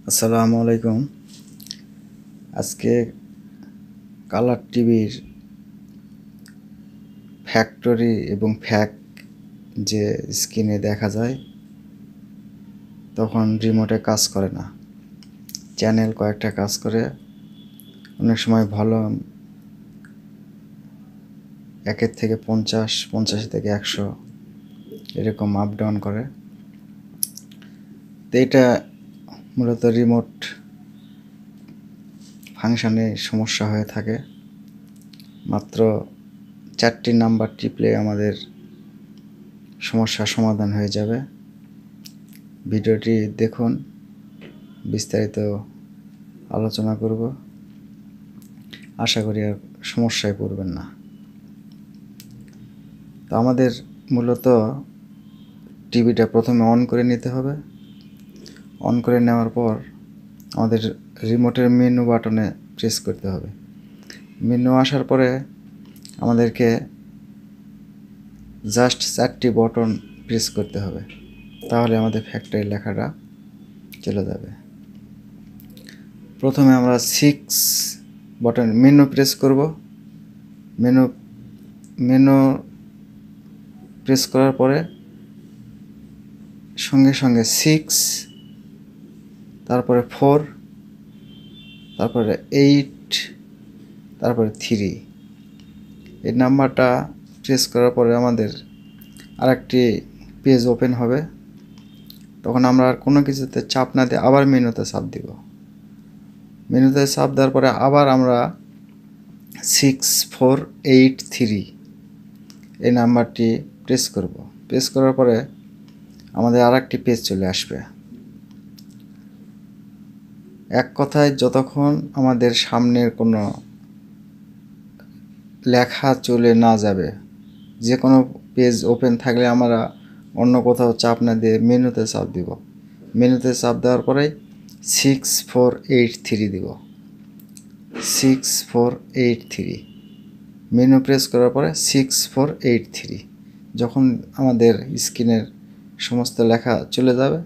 আসসালামু আলাইকুম। আজকে কালার টিভির ফ্যাক্টরি এবং ফ্যাক যে স্ক্রিনে দেখা যায় তখন রিমোটে কাজ করে না, চ্যানেল কয়েকটা কাজ করে, অনেক সময় ভলিউম 1 থেকে 50, 50 থেকে 100 এরকম আপ ডাউন করে। তো এটা মূলত রিমোট ফাংশনে সমস্যা হয়ে থাকে। মাত্র 4টি নাম্বার টিপলে আমাদের সমস্যার সমাধান হয়ে যাবে। ভিডিওটি দেখুন, বিস্তারিত আলোচনা করব। আশা করি আর সমস্যায় পড়বেন না। তো আমাদের মূলত টিভিটা প্রথমে অন করে নিতে হবে। অন করে নেওয়ার পর আমাদের রিমোটের মেনু বাটনে প্রেস করতে হবে। মেনু আসার পরে আমাদেরকে জাস্ট 4টি বাটন প্রেস করতে হবে, তাহলে আমাদের ফ্যাক্টরি লেখাটা চলে যাবে। প্রথমে আমরা 6 বাটন মেনু প্রেস করব। মেনু প্রেস করার পরে সঙ্গে সঙ্গে 6, তারপরে 4, তারপরে 8, তারপরে 3 এই নাম্বারটা প্রেস করার পরে আমাদের আরেকটি পেজ ওপেন হবে। তখন আমরা আর কোনো কিছুতে চাপ না দিয়ে আবার মেনুতে চাপ দিব। মেনুতে চাপ দেওয়ার পরে আবার আমরা 6483 এই নাম্বারটি প্রেস করব। প্রেস করার পরে আমাদের আরেকটি পেজ চলে আসবে। এক কথায় যতক্ষণ আমাদের সামনের কোনো লেখা চলে না যাবে, যে কোনো পেজ ওপেন থাকলে আমরা অন্য কোথাও চাপ না দিয়ে মেনুতে চাপ দিব। মেনুতে চাপ দেওয়ার পরে 6483 দিব। 6483 মেনু প্রেস করার পরে 6483 যখন আমাদের স্ক্রিনের সমস্ত লেখা চলে যাবে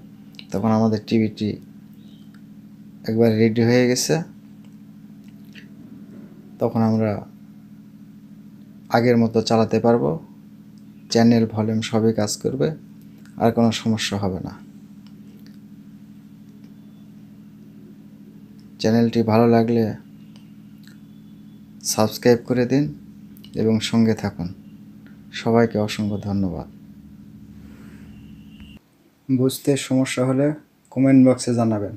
তখন আমাদের টিভিটি একবার রেডি হয়ে গেছে। তখন আমরা আগের মতো চালাতে পারবো। চ্যানেল, ভলিউম সবই কাজ করবে, আর কোনো সমস্যা হবে না। চ্যানেলটি ভালো লাগলে সাবস্ক্রাইব করে দিন এবং সঙ্গে থাকুন। সবাইকে অসংখ্য ধন্যবাদ। বুঝতে সমস্যা হলে কমেন্ট বক্সে জানাবেন।